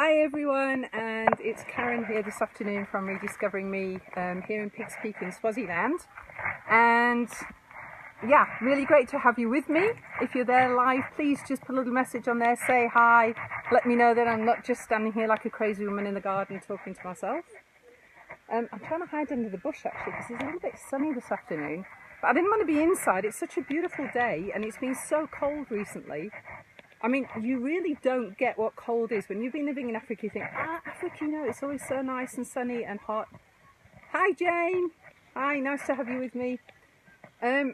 Hi everyone, and it's Karen here this afternoon from Rediscovering Me here in Pigs Peak in Swaziland. And yeah, really great to have you with me. If you're there live, please just put a little message on there, say hi, let me know that I'm not just standing here like a crazy woman in the garden talking to myself. I'm trying to hide under the bush actually because it's a little bit sunny this afternoon, but I didn't want to be inside. It's such a beautiful day and it's been so cold recently. I mean, you really don't get what cold is. When you've been living in Africa, you think, Africa, you know, it's always so nice and sunny and hot. Hi, Jane. Hi, nice to have you with me. Yeah,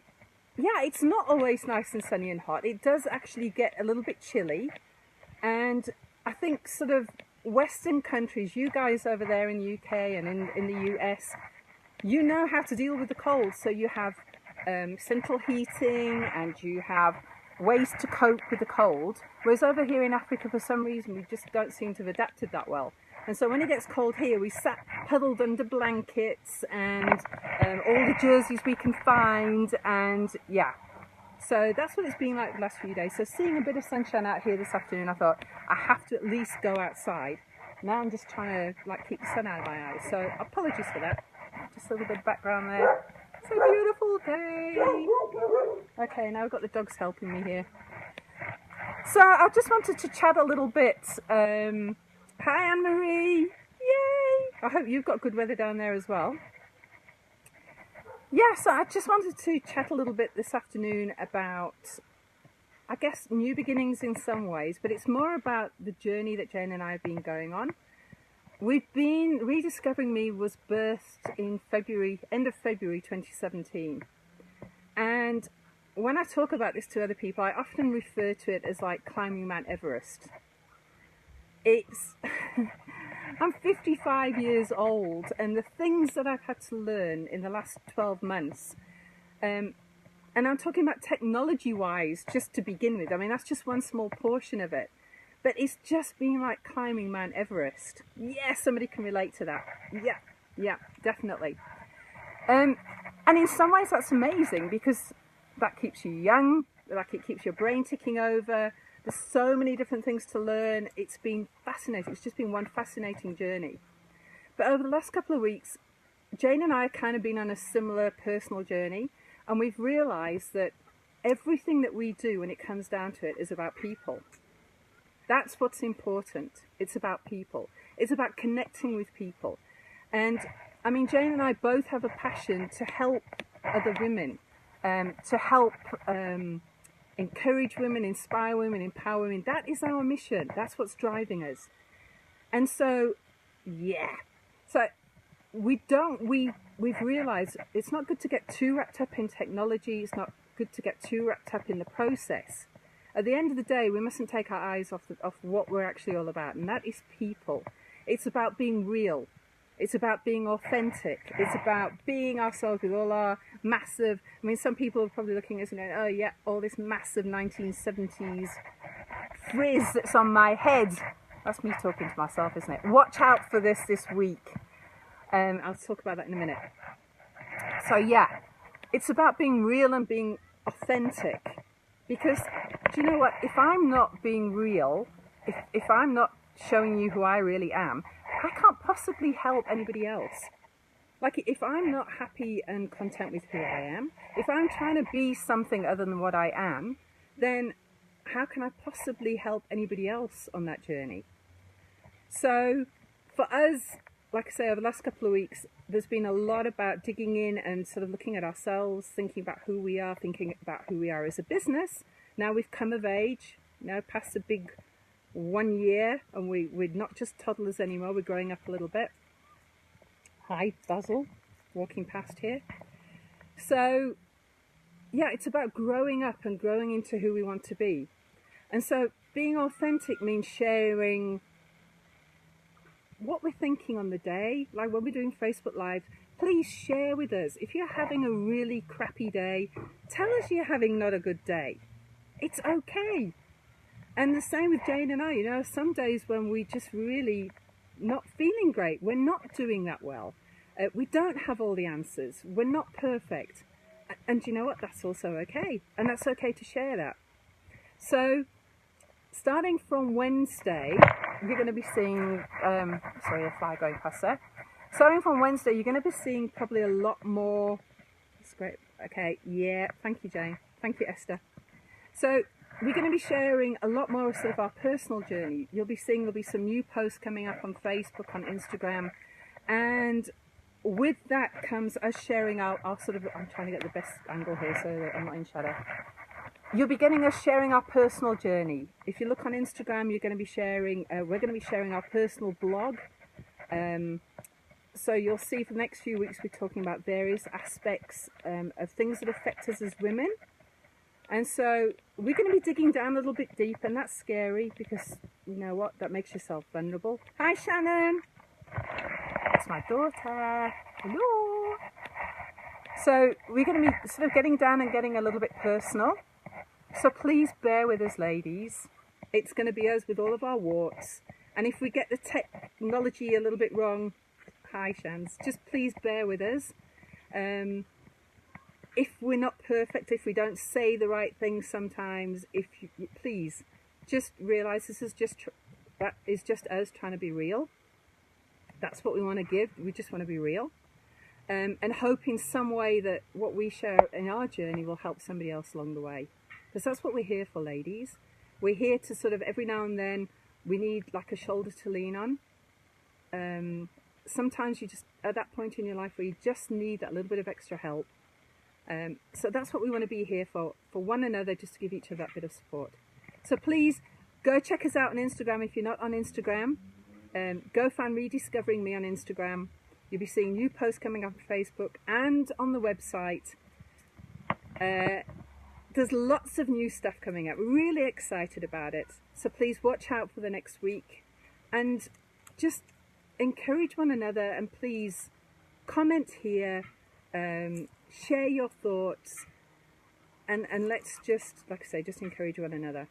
it's not always nice and sunny and hot. It does actually get a little bit chilly. And I think sort of Western countries, you guys over there in the UK and in the US, you know how to deal with the cold. So you have central heating and you have ways to cope with the cold, whereas over here in Africa for some reason we just don't seem to have adapted that well. And so when it gets cold here, we sat huddled under blankets and all the jerseys we can find, and yeah, so that's what it's been like the last few days. So seeing a bit of sunshine out here this afternoon, I thought I have to at least go outside. Now I'm just trying to like keep the sun out of my eyes, so apologies for that. Just a little bit of background there. It's a beautiful day. Okay, now I've got the dogs helping me here. So I just wanted to chat a little bit. Hi Anne-Marie, yay! I hope you've got good weather down there as well. Yeah, so I just wanted to chat a little bit this afternoon about, I guess, new beginnings in some ways, but it's more about the journey that Jane and I have been going on. We've been, Rediscovering Me was birthed in February, end of February 2017. And when I talk about this to other people, I often refer to it as like climbing Mount Everest. It's, I'm 55 years old, and the things that I've had to learn in the last 12 months, and I'm talking about technology-wise just to begin with. I mean, that's just one small portion of it. But it's just been like climbing Mount Everest. Yeah, somebody can relate to that. Yeah, definitely. And in some ways that's amazing because that keeps you young, like it keeps your brain ticking over. There's so many different things to learn. It's been fascinating. It's just been one fascinating journey. But over the last couple of weeks, Jane and I have kind of been on a similar personal journey, and we've realised that everything that we do when it comes down to it is about people. That's what's important. It's about people. It's about connecting with people. And I mean, Jane and I both have a passion to help other women, to help encourage women, inspire women, empower women. That is our mission. That's what's driving us. And so, yeah. So we've realized it's not good to get too wrapped up in technology. It's not good to get too wrapped up in the process. At the end of the day, we mustn't take our eyes off what we're actually all about, and that is people. It's about being real. It's about being authentic. It's about being ourselves with all our massive, I mean, some people are probably looking at us and going, oh yeah, all this massive 1970s frizz that's on my head. That's me talking to myself, isn't it? Watch out for this week. I'll talk about that in a minute. So yeah, it's about being real and being authentic. Because, do you know what, if I'm not being real, if I'm not showing you who I really am, I can't possibly help anybody else. Like, if I'm not happy and content with who I am, if I'm trying to be something other than what I am, then how can I possibly help anybody else on that journey? So, for us, like I say, over the last couple of weeks, there's been a lot about digging in and sort of looking at ourselves, thinking about who we are, thinking about who we are as a business. Now we've come of age, now past the big 1 year, and we're not just toddlers anymore, we're growing up a little bit. Hi, Basil, walking past here. So, yeah, it's about growing up and growing into who we want to be. And so being authentic means sharing what we're thinking on the day. Like when we're doing Facebook Live, please share with us. If you're having a really crappy day, tell us you're having not a good day. It's okay. And the same with Jane and I, you know, some days when we just really not feeling great, we're not doing that well. We don't have all the answers. We're not perfect. And you know what? That's also okay. And that's okay to share that. So starting from Wednesday, you're going to be seeing, sorry, a fly going past there. Starting from Wednesday, you're going to be seeing probably a lot more. That's great. Okay, yeah, thank you, Jane. Thank you, Esther. So we're going to be sharing a lot more of sort of our personal journey. You'll be seeing there'll be some new posts coming up on Facebook, on Instagram, and with that comes us sharing our sort of, I'm trying to get the best angle here so that I'm not in shadow. You'll be getting us sharing our personal journey. If you look on Instagram, you're going to be sharing, we're going to be sharing our personal blog. So you'll see for the next few weeks we're talking about various aspects of things that affect us as women. And so we're going to be digging down a little bit deep, and that's scary because, you know what, that makes yourself vulnerable. Hi Shannon! That's my daughter. Hello! So we're going to be sort of getting down and getting a little bit personal. So please bear with us, ladies. It's going to be us with all of our warts. And if we get the technology a little bit wrong, hi Shans, just please bear with us. If we're not perfect, if we don't say the right things sometimes, please just realise this is that is just us trying to be real. That's what we want to give. We just want to be real. And hope in some way that what we share in our journey will help somebody else along the way. Because that's what we're here for, ladies. We're here to sort of, every now and then, we need like a shoulder to lean on. Sometimes you just, at that point in your life where you just need that little bit of extra help. So that's what we want to be here for one another, just to give each other that bit of support. So please go check us out on Instagram if you're not on Instagram. Go find Rediscovering Me on Instagram. You'll be seeing new posts coming up on Facebook and on the website. There's lots of new stuff coming up. We're really excited about it. So please watch out for the next week and just encourage one another, and please comment here. Share your thoughts, and let's just, like I say, just encourage one another.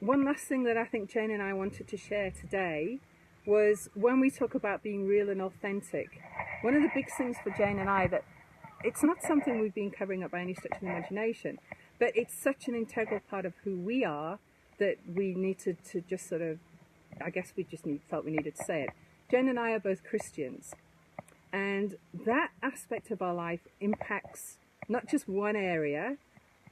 One last thing that I think Jane and I wanted to share today was when we talk about being real and authentic, one of the big things for Jane and I, that it's not something we've been covering up by any stretch of the imagination, but it's such an integral part of who we are that we needed to just sort of, I guess we just felt we needed to say it. Jane and I are both Christians. And that aspect of our life impacts not just one area.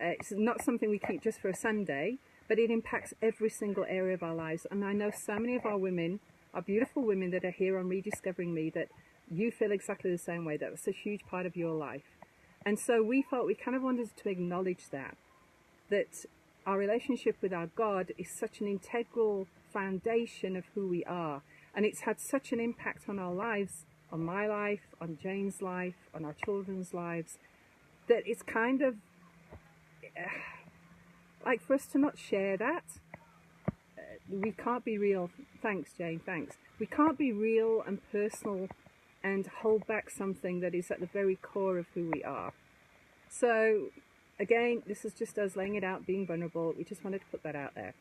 It's not something we keep just for a Sunday, but it impacts every single area of our lives. And I know so many of our women, our beautiful women that are here on Rediscovering Me, that you feel exactly the same way. That's a huge part of your life. And so we felt we kind of wanted to acknowledge that our relationship with our God is such an integral foundation of who we are. And it's had such an impact on our lives, on my life, on Jane's life, on our children's lives, that it's kind of like for us to not share that. We can't be real. Thanks, Jane, thanks. We can't be real and personal and hold back something that is at the very core of who we are. So, again, this is just us laying it out, being vulnerable. We just wanted to put that out there.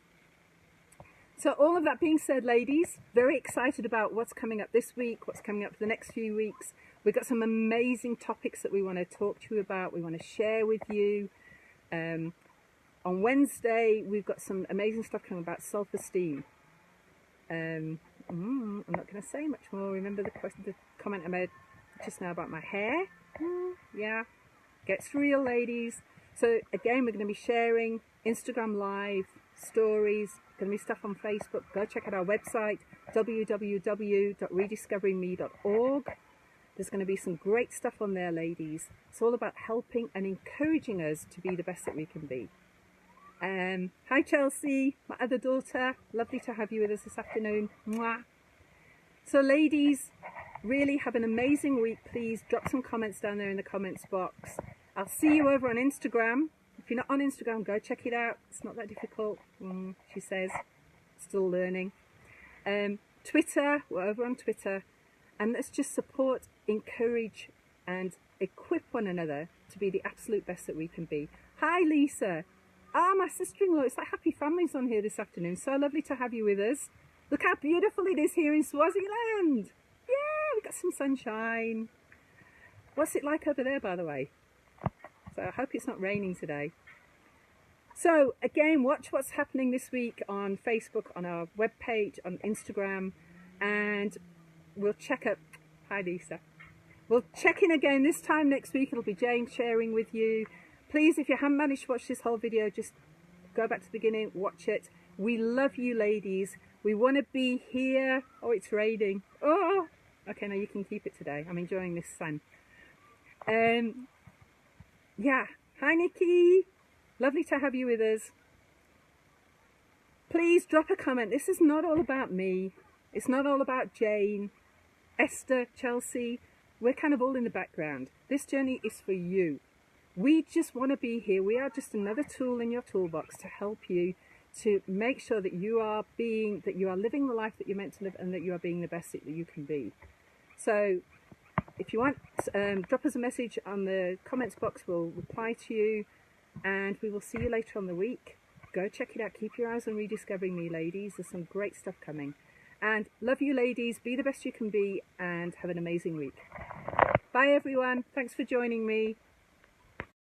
So all of that being said, ladies, very excited about what's coming up this week, what's coming up for the next few weeks. We've got some amazing topics that we want to talk to you about, we want to share with you. On Wednesday, we've got some amazing stuff coming about self-esteem. I'm not going to say much more. Remember the comment I made just now about my hair? Yeah, gets real, ladies. So again, we're going to be sharing Instagram Live, stories, going to be stuff on Facebook. Go check out our website, www.rediscoveringme.org. There's going to be some great stuff on there, ladies. It's all about helping and encouraging us to be the best that we can be. Hi Chelsea, my other daughter. Lovely to have you with us this afternoon. Mwah. So ladies, really have an amazing week. Please drop some comments down there in the comments box. I'll see you over on Instagram. If you're not on Instagram, go check it out. It's not that difficult, she says. Still learning. Twitter, we're over on Twitter. And let's just support, encourage, and equip one another to be the absolute best that we can be. Hi, Lisa. My sister-in-law. It's like Happy Families on here this afternoon. So lovely to have you with us. Look how beautiful it is here in Swaziland. Yeah, we've got some sunshine. What's it like over there, by the way? So I hope it's not raining today. So again, watch what's happening this week on Facebook, on our webpage, on Instagram, and we'll check up. Hi Lisa. We'll check in again this time next week. It'll be Jane sharing with you. Please, if you haven't managed to watch this whole video, just go back to the beginning, watch it. We love you ladies. We want to be here. Oh, it's raining. Oh, okay, no, you can keep it today. I'm enjoying this sun. Yeah, hi Nikki. Lovely to have you with us. Please drop a comment. This is not all about me. It's not all about Jane, Esther, Chelsea. We're kind of all in the background. This journey is for you. We just want to be here. We are just another tool in your toolbox to help you to make sure that you are living the life that you're meant to live, and that you are being the best that you can be. So if you want, drop us a message on the comments box. We'll reply to you, and we will see you later on the week. Go check it out. Keep your eyes on Rediscovering Me, ladies. There's some great stuff coming. And love you ladies. Be the best you can be, and have an amazing week. Bye everyone. Thanks for joining me.